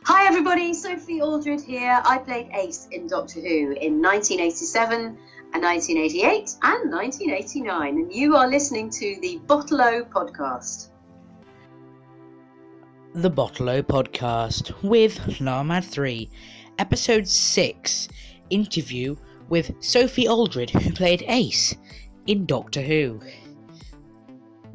Hi everybody, Sophie Aldred here. I played Ace in Doctor Who in 1987 and 1988 and 1989, and you are listening to the Bottle-O podcast. The Bottle-O podcast with llama 3, episode 6, interview with Sophie Aldred, who played Ace in Doctor Who.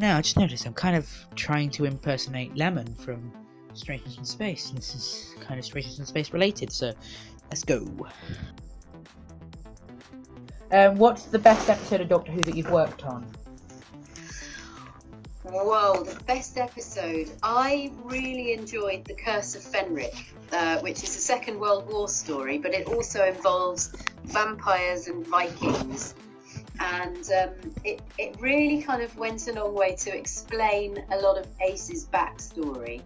Now, I just noticed I'm kind of trying to impersonate Lemon from Strangeness In Space, and this is kind of Strangeness In Space related, so let's go. What's the best episode of Doctor Who that you've worked on? Whoa, the best episode. I really enjoyed The Curse of Fenric, which is a Second World War story, but it also involves vampires and Vikings. And it really kind of went a long way to explain a lot of Ace's backstory.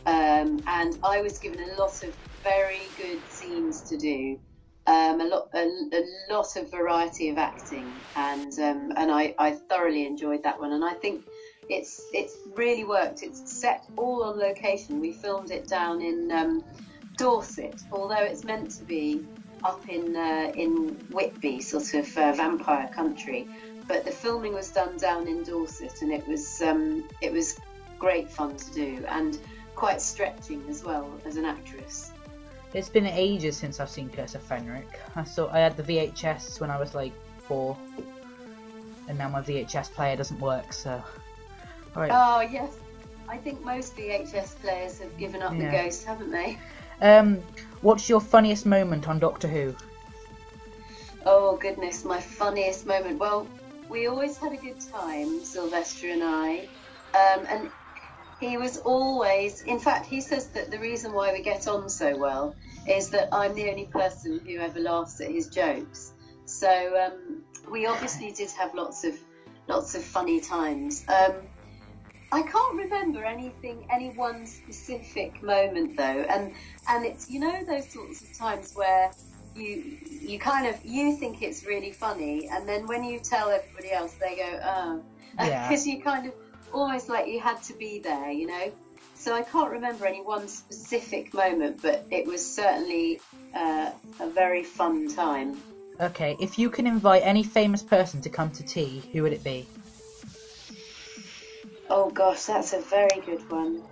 And I was given a lot of very good scenes to do, a lot of variety of acting, and I thoroughly enjoyed that one. And I think it's really worked. It's set all on location. We filmed it down in Dorset, although it's meant to be up in Whitby, sort of vampire country. But the filming was done down in Dorset, and it was great fun to do, and quite stretching as well as an actress. It's been ages since I've seen Curse of Fenric. I had the VHS when I was like 4, and now my VHS player doesn't work, so... Right. Oh yes, I think most VHS players have given up the ghost, haven't they? What's your funniest moment on Doctor Who? Oh goodness, my funniest moment. Well, we always had a good time, Sylvester and I, and he was always, in fact, he says that the reason why we get on so well is that I'm the only person who ever laughs at his jokes. So we obviously did have lots of funny times. I can't remember any one specific moment though, and it's, you know, those sorts of times where you kind of, you think it's really funny, and then when you tell everybody else, they go, oh, because you kind of almost like you had to be there, you know. So I can't remember any one specific moment, but it was certainly a very fun time. Okay, if you can invite any famous person to come to tea, who would it be? Oh gosh, that's a very good one.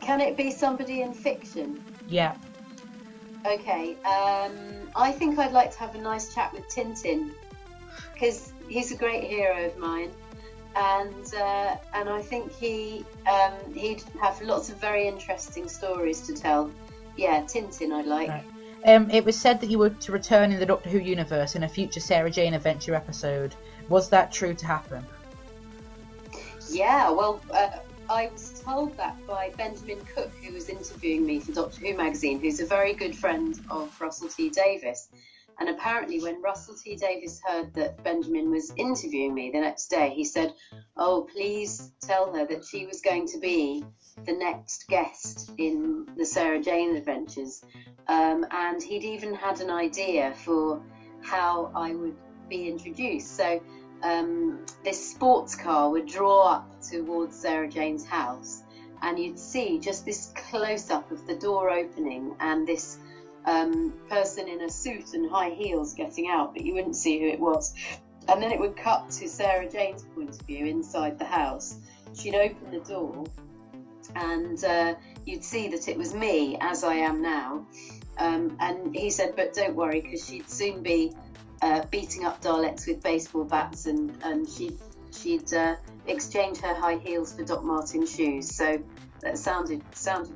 Can it be somebody in fiction? Yeah. Okay, I think I'd like to have a nice chat with Tintin, because he's a great hero of mine, and I think he'd have lots of very interesting stories to tell. Yeah, Tintin I'd like. Right. It was said that you were to return in the Doctor Who universe in a future Sarah Jane Adventure episode. Was that true to happen? Yeah, well, I was told that by Benjamin Cook, who was interviewing me for Doctor Who magazine, who's a very good friend of Russell T Davies. And apparently when Russell T Davies heard that Benjamin was interviewing me the next day, he said, oh, please tell her that she was going to be the next guest in the Sarah Jane Adventures. And he'd even had an idea for how I would be introduced. So this sports car would draw up towards Sarah Jane's house, and you'd see just this close-up of the door opening and this person in a suit and high heels getting out, but you wouldn't see who it was. And then it would cut to Sarah Jane's point of view inside the house. She'd open the door, and you'd see that it was me, as I am now. And he said, but don't worry, because she'd soon be beating up Daleks with baseball bats, and she'd exchange her high heels for Doc Martens shoes. So that sounded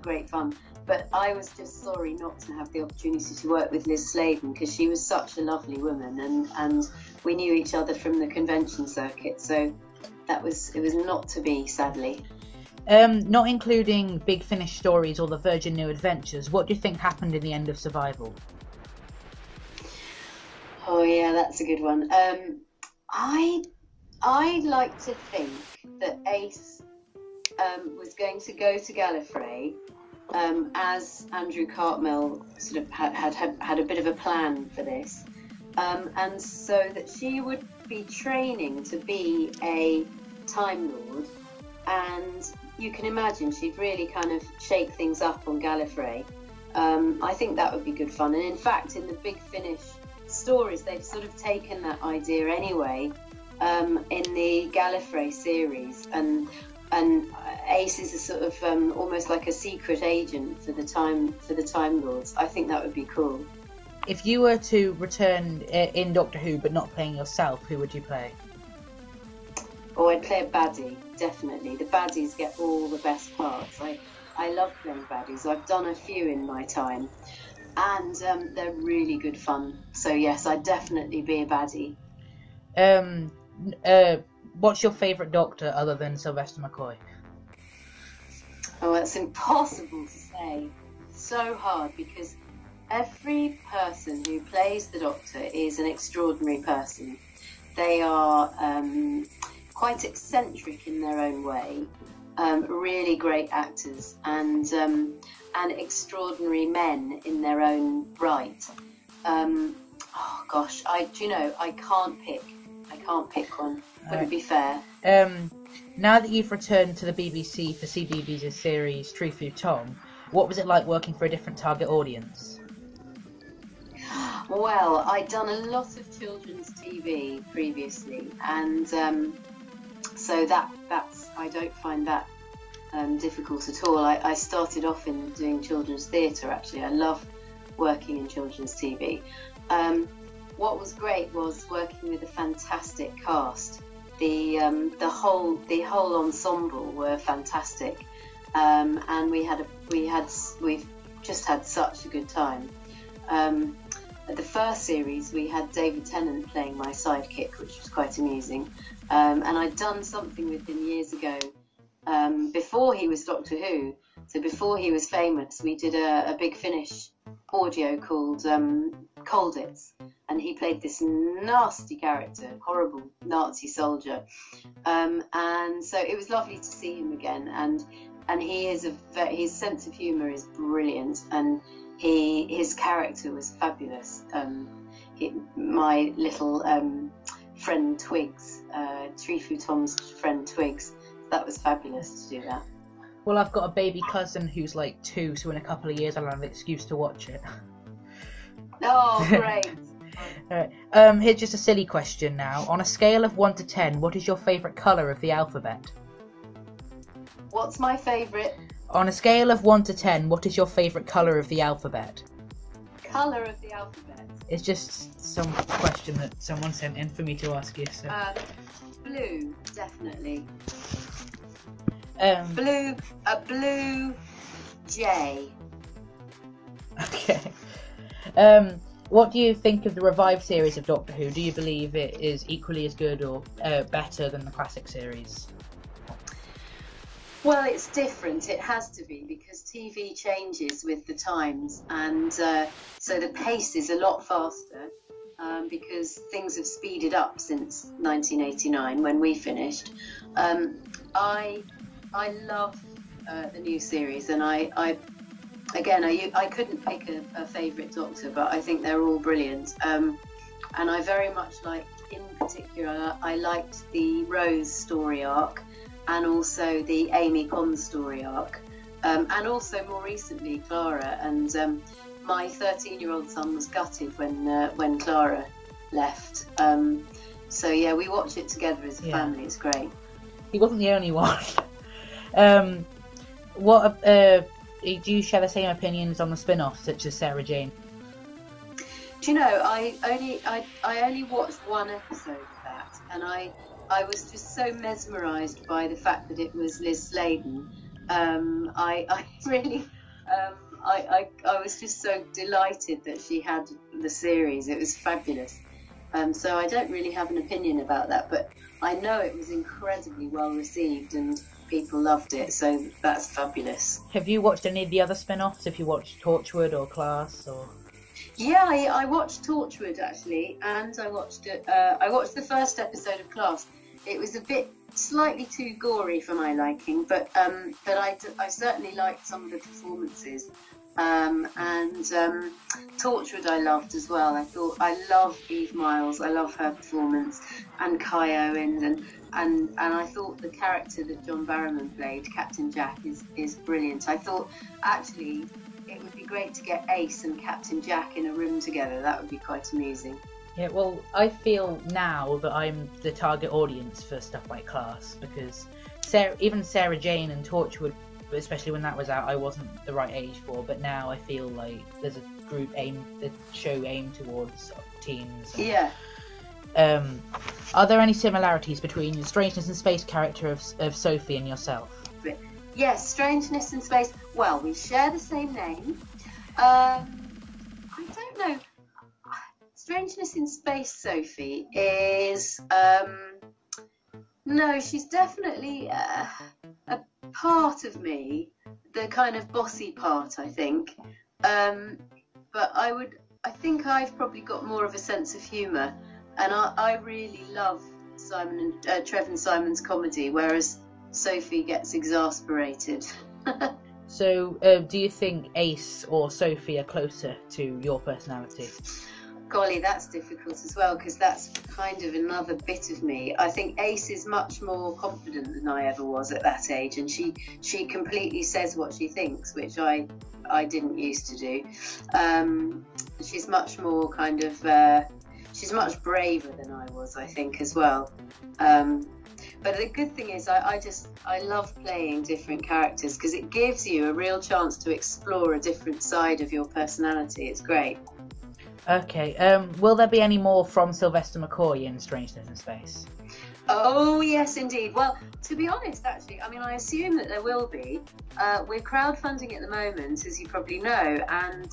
great fun. But I was just sorry not to have the opportunity to work with Liz Sladen, because she was such a lovely woman, and we knew each other from the convention circuit. So it was not to be, sadly. Not including Big Finish stories or the Virgin New Adventures, what do you think happened in the end of Survival? Oh yeah, that's a good one. I'd like to think that Ace was going to go to Gallifrey, as Andrew Cartmel sort of had a bit of a plan for this, and so that she would be training to be a Time Lord, and you can imagine she'd really kind of shake things up on Gallifrey. I think that would be good fun. And in fact, in the Big Finish stories, they've sort of taken that idea anyway in the Gallifrey series, and Ace is a sort of almost like a secret agent for the Time Lords. I think that would be cool. If you were to return in Doctor Who but not playing yourself, who would you play? Oh, I'd play a baddie, definitely. The baddies get all the best parts. I love playing baddies. I've done a few in my time, and they're really good fun. So yes, I'd definitely be a baddie. What's your favourite Doctor other than Sylvester McCoy? Oh, that's impossible to say. So hard, because every person who plays the Doctor is an extraordinary person. They are quite eccentric in their own way, really great actors, and extraordinary men in their own right. Oh gosh, I can't pick one. Wouldn't be fair. Now that you've returned to the BBC for CBeebies' series True Food Tom, what was it like working for a different target audience? Well, I'd done a lot of children's TV previously, and so that's I don't find that difficult at all. I started off in doing children's theatre. Actually, I love working in children's TV. What was great was working with a fantastic cast. The whole ensemble were fantastic, and we've just had such a good time. At the first series, we had David Tennant playing my sidekick, which was quite amusing. And I'd done something with him years ago, before he was Doctor Who. So before he was famous, we did a Big Finish audio called Colditz, and he played this nasty character, horrible Nazi soldier. And so it was lovely to see him again. And his sense of humour is brilliant, and his character was fabulous. My little friend Twigs, Tree Tom's friend Twigs, that was fabulous to do that. Well, I've got a baby cousin who's like 2, so in a couple of years I'll have an excuse to watch it. Oh, great. Alright, here's just a silly question now. On a scale of 1 to 10, what is your favourite colour of the alphabet? What's my favourite? On a scale of 1 to 10, what is your favourite colour of the alphabet? Colour of the alphabet? It's just some question that someone sent in for me to ask you. So. Blue, definitely. Blue, a blue J. Okay. What do you think of the revived series of Doctor Who? Do you believe it is equally as good or better than the classic series? Well, it's different. It has to be, because TV changes with the times, and so the pace is a lot faster, because things have speeded up since 1989 when we finished. I love the new series, and I couldn't pick a favourite Doctor, but I think they're all brilliant. And I very much in particular, I liked the Rose story arc, and also the Amy Pond story arc, and also more recently Clara. And my 13-year-old son was gutted when Clara left. So yeah, we watch it together as a family. It's great. He wasn't the only one. Do you share the same opinions on the spin-offs, such as Sarah Jane? Do you know, I only watched one episode of that, and I was just so mesmerised by the fact that it was Liz Sladen. I really, I was just so delighted that she had the series. It was fabulous. So I don't really have an opinion about that, but I know it was incredibly well received and people loved it, so that's fabulous. Have you watched any of the other spin-offs? Have you watched Torchwood or Class or? Yeah, I watched Torchwood actually, and I watched it. I watched the first episode of Class. It was a bit slightly too gory for my liking, but I certainly liked some of the performances. And Torchwood I loved as well. I love Eve Miles. I love her performance, and Kai Owens, and I thought the character that John Barrowman played, Captain Jack, is brilliant. I thought actually it would be great to get Ace and Captain Jack in a room together. That would be quite amusing. Yeah, well, I feel now that I'm the target audience for stuff like Class, because even Sarah Jane and Torchwood, especially when that was out, I wasn't the right age for. But now I feel like there's a show aimed towards teens. Yeah. Are there any similarities between the Strangeness in Space character of Sophie and yourself? Yes, Strangeness in Space. Well, we share the same name. I don't know. Strangeness in Space Sophie is no, she's definitely a part of me, the kind of bossy part, I think. But I think I've probably got more of a sense of humour, and I really love Trevor and Simon's comedy, whereas Sophie gets exasperated. So, do you think Ace or Sophie are closer to your personality? Golly, that's difficult as well, because that's kind of another bit of me. I think Ace is much more confident than I ever was at that age, and she completely says what she thinks, which I didn't used to do. She's much more kind of she's much braver than I was, I think, as well. But the good thing is I love playing different characters, because it gives you a real chance to explore a different side of your personality. It's great. Okay, will there be any more from Sylvester McCoy in Strangeness in Space? Oh, yes, indeed. Well, to be honest, actually, I mean, I assume that there will be. We're crowdfunding at the moment, as you probably know, and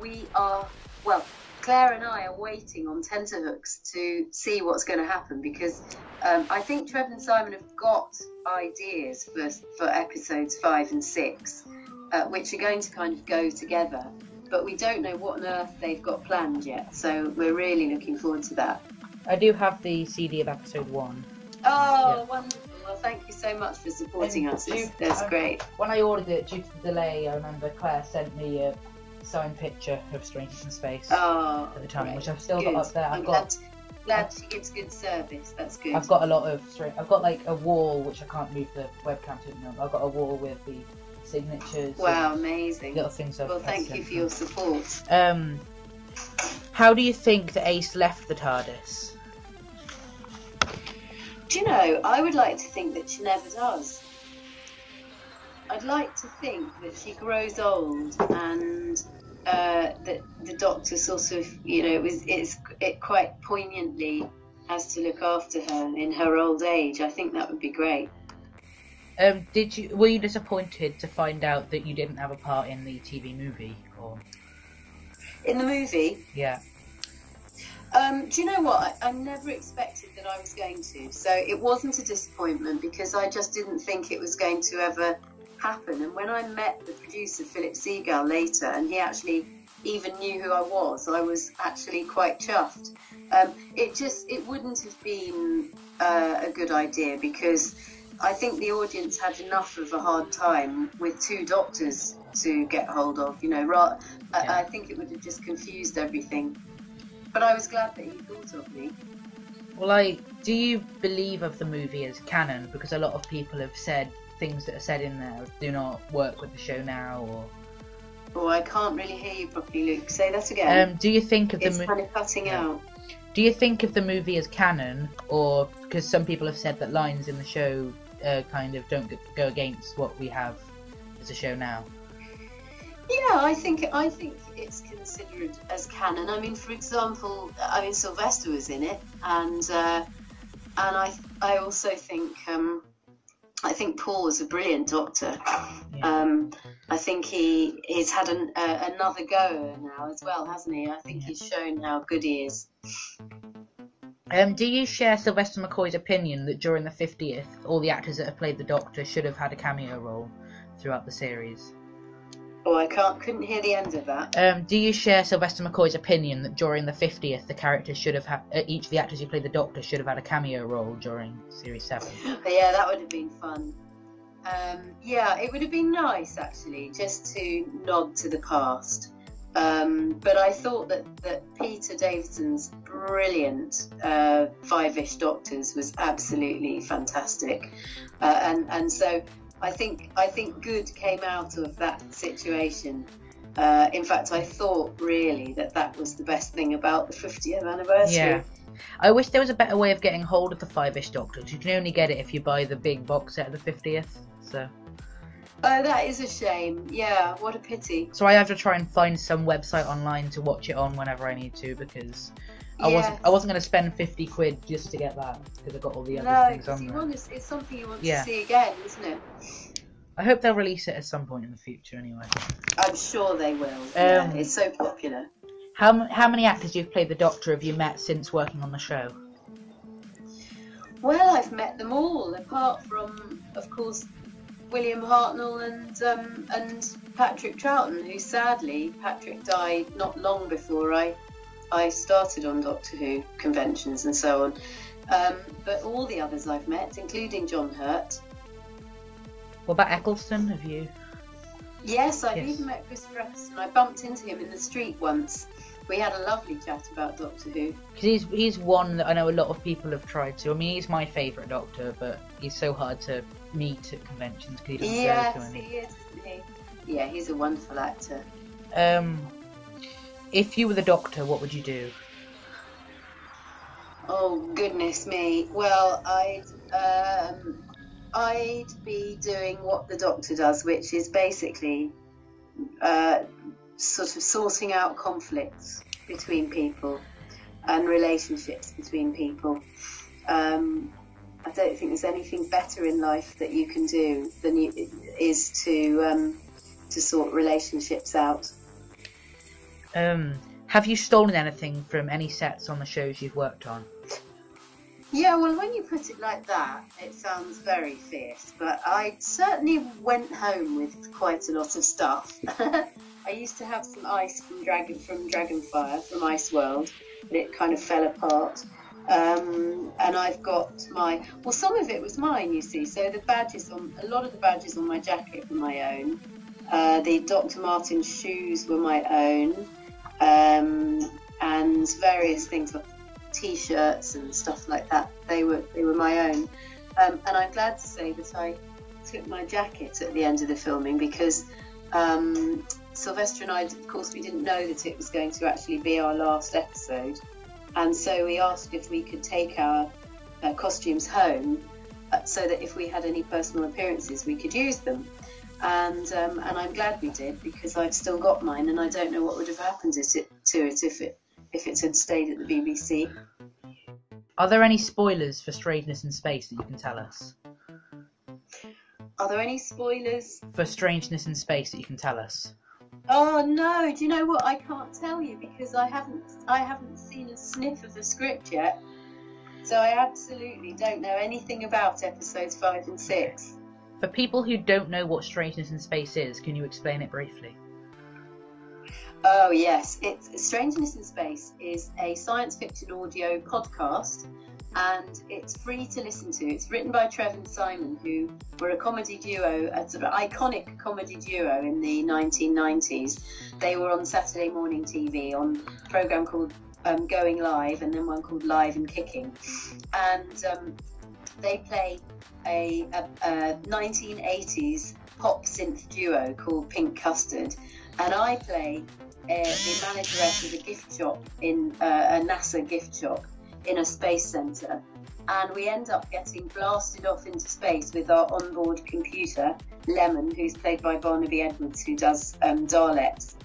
we are, well, Claire and I are waiting on tenterhooks to see what's going to happen, because I think Trevor and Simon have got ideas for episodes 5 and 6, which are going to kind of go together. But we don't know what on earth they've got planned yet, so we're really looking forward to that. I do have the CD of episode 1. Oh, yeah. Wonderful. Well, thank you so much for supporting us. That's great. When I ordered it, due to the delay, I remember Claire sent me a signed picture of Strangeness in Space at the time, great. Which I've still got up there. I'm glad she gives good service. That's good. I've got a lot of I've got like a wall, which I can't move the webcam to. I've got a wall with the signatures. Wow, amazing. Little things. Well, thank you for your support. How do you think that Ace left the TARDIS? Do you know, I would like to think that she never does. I'd like to think that she grows old, and that the Doctor sort of, you know, it quite poignantly has to look after her in her old age. I think that would be great. Were you disappointed to find out that you didn't have a part in the TV movie? Or in the movie? Yeah. Do you know what? I never expected that I was going to, so it wasn't a disappointment, because I just didn't think it was going to ever happen. And when I met the producer, Philip Seagal, later, and he actually even knew who I was actually quite chuffed. It wouldn't have been a good idea, because I think the audience had enough of a hard time with 2 Doctors to get hold of, you know. I think it would have just confused everything. But I was glad that he thought of me. Well, do you believe of the movie as canon? Because a lot of people have said things that are said in there do not work with the show now, or... Oh, I can't really hear you properly, Luke. Say that again. Do you think of it's kind of cutting out. Do you think of the movie as canon, or because some people have said that lines in the show kind of don't go against what we have as a show now? Yeah, I think it's considered as canon. I mean, for example, Sylvester was in it, and I also think Paul was a brilliant Doctor. Yeah. I think he's had another go now as well, hasn't he? I think he's shown how good he is. Do you share Sylvester McCoy's opinion that during the 50th, all the actors that have played the Doctor should have had a cameo role throughout the series? Oh, I couldn't hear the end of that. Do you share Sylvester McCoy's opinion that during the 50th, the characters should have had, each of the actors who played the Doctor should have had a cameo role during Series 7? Yeah, that would have been fun. Yeah, it would have been nice, actually, just to nod to the past. But I thought that Peter Davison's brilliant Five-ish Doctors was absolutely fantastic, and so I think good came out of that situation. In fact, I thought really that was the best thing about the 50th anniversary. Yeah. I wish there was a better way of getting hold of the Five-ish Doctors. You can only get it if you buy the big box set of the 50th. So. Oh, that is a shame. Yeah, what a pity. So I have to try and find some website online to watch it on whenever I need to, because I wasn't going to spend 50 quid just to get that, because I got all the other things on there. It's something you want to see again, isn't it? I hope they'll release it at some point in the future anyway. I'm sure they will. Yeah, it's so popular. How many actors you've played the Doctor have you met since working on the show? Well, I've met them all, apart from, of course, William Hartnell and Patrick Troughton, who sadly, Patrick died not long before I started on Doctor Who conventions and so on. But all the others I've met, including John Hurt. What about Eccleston? Have you? Yes, I've even met Christopher Eccleston. I bumped into him in the street once. We had a lovely chat about Doctor Who. Because he's one that I know a lot of people have tried to. I mean, he's my favourite Doctor, but he's so hard to meet at conventions because he doesn't go to any. Yes, he is, isn't he? Yeah, he's a wonderful actor. If you were the Doctor, what would you do? Oh, goodness me. Well, I'd be doing what the Doctor does, which is basically sort of sorting out conflicts between people and relationships between people. I don't think there's anything better in life that you can do than is to sort relationships out. Have you stolen anything from any sets on the shows you've worked on? Yeah, well, when you put it like that, it sounds very fierce, but I certainly went home with quite a lot of stuff. I used to have some ice from Dragonfire, from Ice World, but it kind of fell apart. And I've got some of it was mine, you see, so a lot of the badges on my jacket were my own. The Dr. Martens shoes were my own, and various things like T-shirts and stuff like that. They were my own, and I'm glad to say that I took my jacket at the end of the filming because Sylvester and I, of course, we didn't know that it was going to actually be our last episode, and so we asked if we could take our costumes home so that if we had any personal appearances we could use them, and I'm glad we did because I've still got mine, and I don't know what would have happened to it if it had stayed at the BBC. Are there any spoilers for Strangeness in Space that you can tell us? Are there any spoilers? For Strangeness in Space that you can tell us? Oh no, do you know what? I can't tell you because I haven't seen a sniff of the script yet. So I absolutely don't know anything about episodes 5 and 6. For people who don't know what Strangeness in Space is, can you explain it briefly? Oh yes, Strangeness in Space is a science fiction audio podcast, and it's free to listen to. It's written by Trev and Simon, who were a comedy duo, a sort of iconic comedy duo in the 1990s. They were on Saturday morning TV on a programme called Going Live, and then one called Live and Kicking, and they play a 1980s pop synth duo called Pink Custard, and I play the manageress of a gift shop in a NASA gift shop in a space centre, and we end up getting blasted off into space with our onboard computer, Lemon, who's played by Barnaby Edwards, who does Daleks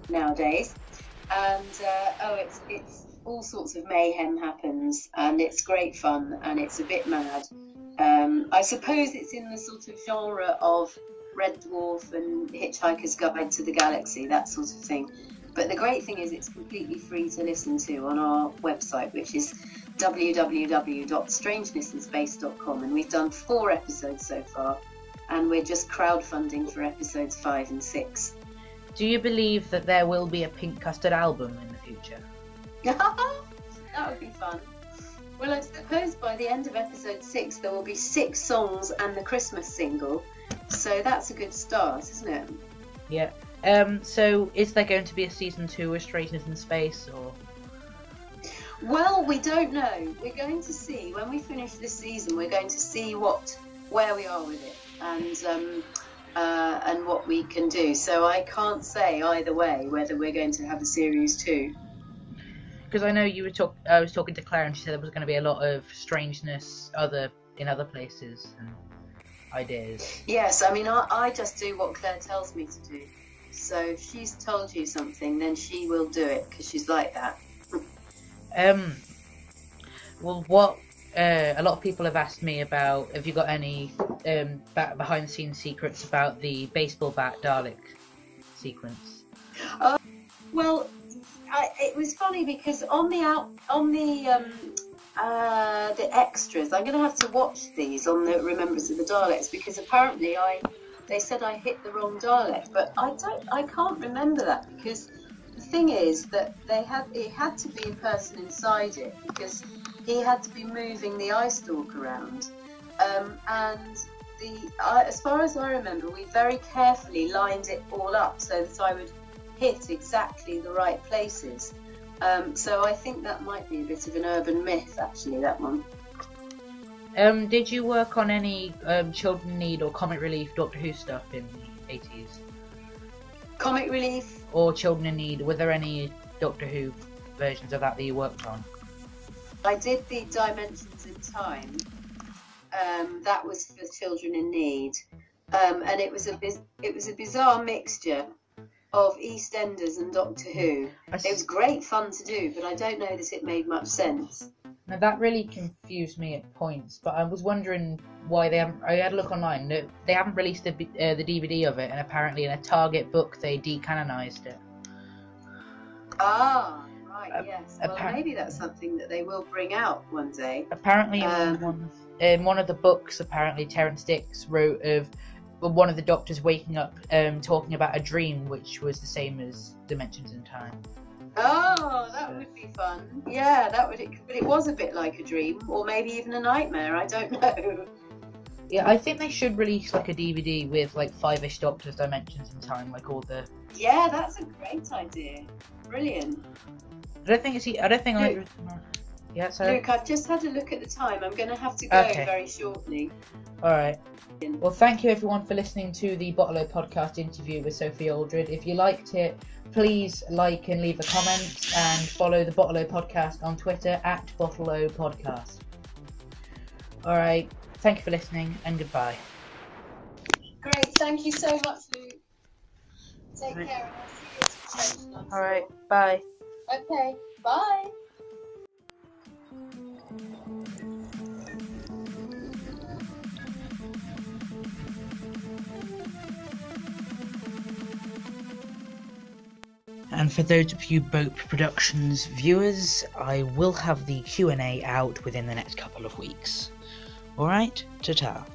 nowadays, and it's all sorts of mayhem happens, and it's great fun, and it's a bit mad. I suppose it's in the sort of genre of Red Dwarf and Hitchhiker's Guide to the Galaxy, that sort of thing. But the great thing is it's completely free to listen to on our website, which is www.strangenessinspace.com, and we've done 4 episodes so far, and we're just crowdfunding for episodes 5 and 6. Do you believe that there will be a Pink Custard album in the future? That would be fun. Well, I suppose by the end of episode 6 there will be 6 songs and the Christmas single, so that's a good start, isn't it? Yeah. So is there going to be a season 2 of Strangeness in Space, or? Well, we don't know. We're going to see when we finish this season. We're going to see where we are with it, and what we can do. So I can't say either way whether we're going to have a series 2. Because I know I was talking to Claire, and she said there was going to be a lot of strangeness in other places and ideas. Yes, I mean I just do what Claire tells me to do. So if she's told you something, then she will do it because she's like that. Well, what a lot of people have asked me about, have you got any behind the scenes secrets about the baseball bat Dalek sequence? Well, it was funny because on the extras, I'm going to have to watch these on the Remembrance of the Daleks, because apparently they said I hit the wrong Dalek, but I can't remember that, because the thing is that it had to be a person inside it, because he had to be moving the eye stalk around, and as far as I remember, we very carefully lined it all up so that I would hit exactly the right places. So I think that might be a bit of an urban myth, actually, that one. Did you work on any Children in Need or Comic Relief Doctor Who stuff in the 80s? Comic Relief? Or Children in Need, were there any Doctor Who versions of that you worked on? I did the Dimensions in Time. That was for Children in Need. And it was a bizarre mixture of EastEnders and Doctor Who. It was great fun to do, but I don't know that it made much sense. Now that really confused me at points, but I was wondering why they haven't. I had a look online. They haven't released the DVD of it, and apparently in a Target book they decanonised it. Ah, right, yes. Well, maybe that's something that they will bring out one day. Apparently, in one of the books, apparently Terrance Dicks wrote of one of the Doctors waking up, talking about a dream, which was the same as Dimensions in Time. Oh, that would be fun. Yeah, but it was a bit like a dream, or maybe even a nightmare, I don't know. Yeah, I think they should release like a DVD with like 5-ish Doctors, Dimensions in Time, like all the... Yeah, that's a great idea. Brilliant. Yeah, sorry. Luke, I've just had a look at the time. I'm going to have to go very shortly. Alright. Well, thank you everyone for listening to the Bottle-O podcast interview with Sophie Aldred. If you liked it, please like and leave a comment, and follow the Bottle-O podcast on Twitter at Bottle-O Podcast. Alright, thank you for listening, and goodbye. Great, thank you so much, Luke. Take care, and I'll see you at the Alright, bye. Okay, bye. And for those of you Bope Productions viewers, I will have the Q&A out within the next couple of weeks. Alright, ta-ta.